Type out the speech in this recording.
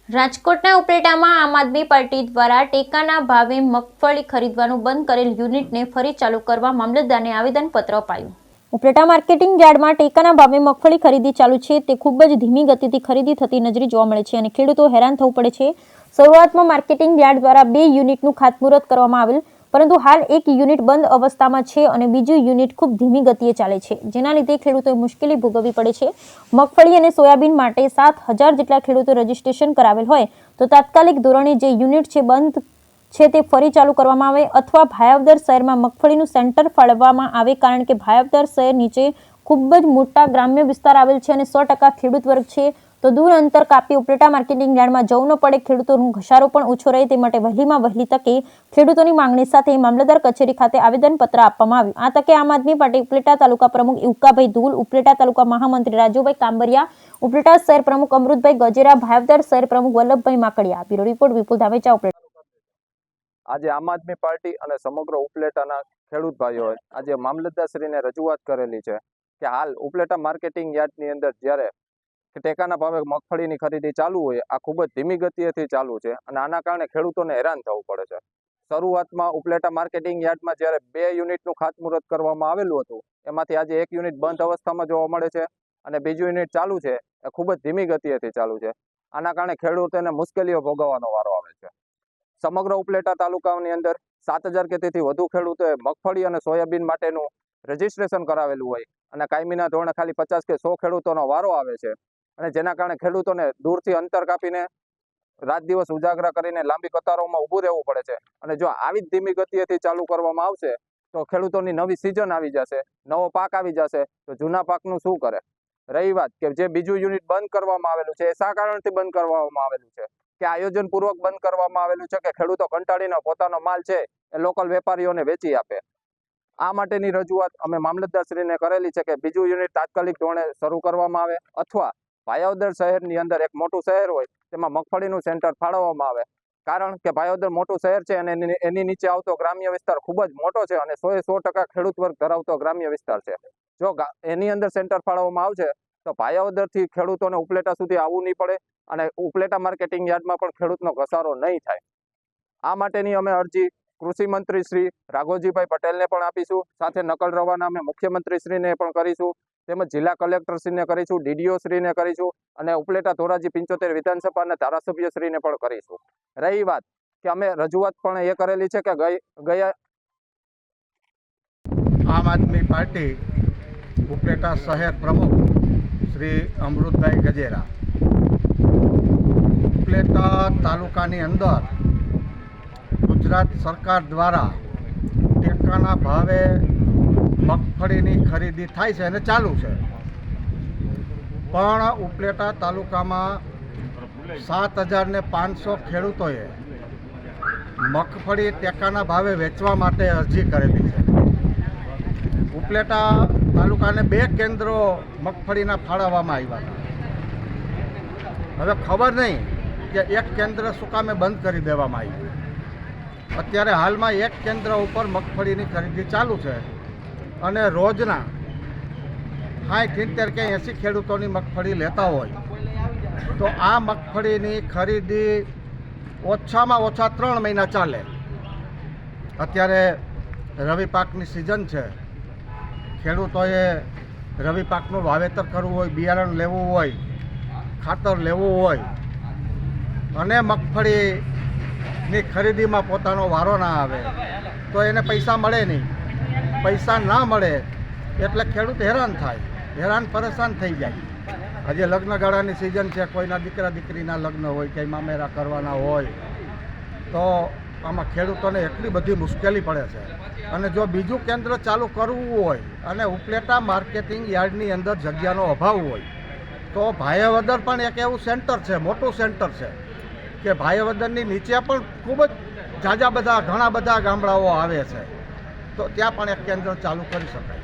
રાજકોટના ઉપલેટામાં આમ આદમી પાર્ટી દ્વારા ટેકાના ભાવે મગફળી ખરીદવાનું બંધ કરેલ યુનિટને ફરી ચાલુ કરવા મામલતદારને આવેદનપત્ર અપાયું। ઉપલેટા માર્કેટિંગ યાર્ડમાં ટેકાના ભાવે મગફળી ખરીદી ચાલુ છે તે ખૂબ જ ધીમી ગતિથી ખરીદી થતી નજરે જોવા મળે છે અને ખેડૂતો હેરાન થવું પડે છે। શરૂઆતમાં માર્કેટિંગ યાર્ડ દ્વારા 2 યુનિટનું ખાતમુહૂર્ત કરવામાં આવેલ, પરંતુ હાલ 1 યુનિટ બંધ અવસ્થામાં છે અને બીજું યુનિટ ખૂબ ધીમી ગતિએ ચાલે છે, જેના લીધે ખેડૂતોએ મુશ્કેલી ભોગવવી પડે છે। મગફળી અને સોયાબીન માટે 7,000 જેટલા ખેડૂતો રજીસ્ટ્રેશન કરાવેલ હોય તો તાત્કાલિક ધોરણે જે યુનિટ છે બંધ છે તે ફરી ચાલુ કરવામાં આવે અથવા ભાયાવદર શહેરમાં મગફળીનું સેન્ટર ફાળવવામાં આવે, કારણ કે ભાયાવદર શહેર નીચે ખૂબ જ મોટા ગ્રામ્ય વિસ્તાર આવેલ છે અને 100% ખેડૂત વર્ગ છે, તો દૂર અંતર કાપી ઉપલેટા માર્કેટિંગ યાર્ડમાં જવું ન પડે, ખેડૂતોનો ઘસારો પણ ઓછો રહે, તે માટે વહેલીમાં વહેલી તકે ખેડૂતોની માંગણી સાથે મામલતદાર કચેરી ખાતે આવેદનપત્ર આપવામાં આવ્યું। આ તકે આમ આદમી પાર્ટી ઉપલેટા તાલુકા પ્રમુખ ઉકાભાઈ ધૂલ, ઉપલેટા તાલુકા મહામંત્રી રાજુભાઈ કાંબરિયા, ઉપલેટા શહેર પ્રમુખ અમૃતભાઈ ગજેરા, ભાયાવદર શહેર પ્રમુખ વલ્લભભાઈ માકડિયા। બ્યુરો રિપોર્ટ વિપુલ ધામેચા, ઉપલેટા। આજે આમ આદમી પાર્ટી અને સમગ્ર ઉપલેટાના ખેડૂત ભાઈઓએ આજે મામલતદારશ્રીને રજૂઆત કરેલી છે કે હાલ ઉપલેટા માર્કેટિંગ યાર્ડની અંદર જ્યારે ટેકાના ભાવે મગફળીની ખરીદી ચાલુ હોય, આ ખૂબ જ ધીમી ગતિએથી ચાલુ છે અને આના કારણે ખેડૂતોને હેરાન થવું પડે છે। શરૂઆતમાં ઉપલેટા માર્કેટિંગ યાર્ડમાં જ્યારે 2 યુનિટનું ખાતમુહૂર્ત કરવામાં આવેલું હતું, એમાંથી આજે 1 યુનિટ બંધ અવસ્થામાં જોવા મળે છે અને બીજું યુનિટ ચાલુ છે, એ ખૂબ જ ધીમી ગતિએથી ચાલુ છે। આના કારણે ખેડૂતોને મુશ્કેલીઓ ભોગવવાનો વારો આવે છે। સમગ્ર ઉપલેટા તાલુકાની અંદર 7,000 કે તેથી વધુ ખેડૂતોએ મગફળી અને સોયાબીન માટેનું રજીસ્ટ્રેશન કરાવેલું હોય અને કાયમીના ધોરણે ખાલી 50 કે 100 ખેડૂતોનો વારો આવે છે અને જેના કારણે ખેડૂતોને દૂરથી અંતર કાપીને રાત દિવસ ઉજાગરા કરીને લાંબી કતારોમાં ઊભું રહેવું પડે છે અને જો આવી જ ધીમી ગતિએથી ચાલુ કરવામાં આવશે તો ખેડૂતોની નવી સિઝન આવી જશે, નવો પાક આવી જશે, તો જૂના પાકનું શું કરે? રહી વાત કે જે બીજું યુનિટ બંધ કરવામાં આવેલું છે, એ શા કારણથી બંધ કરવામાં આવેલું છે કે આયોજનપૂર્વક બંધ કરવામાં આવેલું છે કે ખેડૂતો કંટાળીને પોતાનો માલ છે એ લોકલ વેપારીઓને વેચી આપે? આ માટેની રજૂઆત અમે મામલતદારશ્રીને કરેલી છે કે બીજું યુનિટ તાત્કાલિક ધોરણે શરૂ કરવામાં આવે અથવા ભાયાવદર શહેરની અંદર એક મોટું શહેર હોય તેમાં મગફળીનું સેન્ટર ફાળવવામાં આવે, કારણ કે ભાયાવદર મોટું શહેર છે અને એની નીચે આવતો ગ્રામ્ય વિસ્તાર ખૂબ જ મોટો છે અને 100% ખેડૂત વર્ગ ધરાવતો ગ્રામ્ય વિસ્તાર છે। જો એની અંદર સેન્ટર ફાળવવામાં આવશે તો ભાયાવદરથી ખેડૂતોને ઉપલેટા સુધી આવવું નહીં પડે અને ઉપલેટા માર્કેટિંગ યાર્ડમાં પણ ખેડૂતનો ઘસારો નહીં થાય। આ માટેની અમે અરજી કૃષિ મંત્રી શ્રી રાઘોજીભાઈ પટેલને પણ આપીશું, સાથે નકલ રવાના અમે મુખ્યમંત્રી શ્રીને પણ કરીશું, તેમજ જિલ્લા કલેક્ટરશ્રીને કરીશું, ડીડીઓ શ્રીને કરીશું અને ઉપલેટા ધોરાજી 75 વિધાનસભાના ધારાસભ્યશ્રીને પણ કરીશું। રહી વાત કે અમે રજૂઆત પણ એ કરેલી છે કે ગયા આમ આદમી પાર્ટી ઉપલેટા શહેર પ્રમુખ શ્રી અમૃતભાઈ ગજેરા ઉપલેટા તાલુકાની અંદર ગુજરાત સરકાર દ્વારા ટેકાના ભાવે મગફળીની ખરીદી થાય છે અને ચાલુ છે, પણ ઉપલેટા તાલુકામાં 7,500 ખેડૂતોએ મગફળી ટેકાના ભાવે વેચવા માટે અરજી કરેલી છે। ઉપલેટા તાલુકાને 2 કેન્દ્રો મગફળીના ફાળવવામાં આવ્યા હતા। હવે ખબર નહીં કે 1 કેન્દ્ર શું કામે બંધ કરી દેવામાં આવ્યું। અત્યારે હાલમાં 1 કેન્દ્ર ઉપર મગફળીની ખરીદી ચાલુ છે અને રોજના 60, 70 કે 80 ખેડૂતોની મગફળી લેતા હોય તો આ મગફળીની ખરીદી ઓછામાં ઓછા 3 મહિના ચાલે। અત્યારે રવિ પાકની સિઝન છે, ખેડૂતોએ રવિ પાકનું વાવેતર કરવું હોય, બિયારણ લેવું હોય, ખાતર લેવું હોય અને મગફળીની ખરીદીમાં પોતાનો વારો ના આવે તો એને પૈસા મળે નહીં। પૈસા ના મળે એટલે ખેડૂત હેરાન થાય, હેરાન પરેશાન થઈ જાય। આજે લગ્નગાળાની સિઝન છે, કોઈના દીકરા દીકરીના લગ્ન હોય, કંઈ મામેરા કરવાના હોય તો આમાં ખેડૂતોને એટલી બધી મુશ્કેલી પડે છે અને જો બીજું કેન્દ્ર ચાલુ કરવું હોય અને ઉપલેટા માર્કેટિંગ યાર્ડની અંદર જગ્યાનો અભાવ હોય તો ભાયાવદર પણ એક એવું સેન્ટર છે, મોટું સેન્ટર છે કે ભાયાવદરની નીચે પણ ખૂબ જ ઘણા બધા ગામડાઓ આવે છે, તો ત્યાં પણ એક કેન્દ્ર ચાલુ કરી શકાય।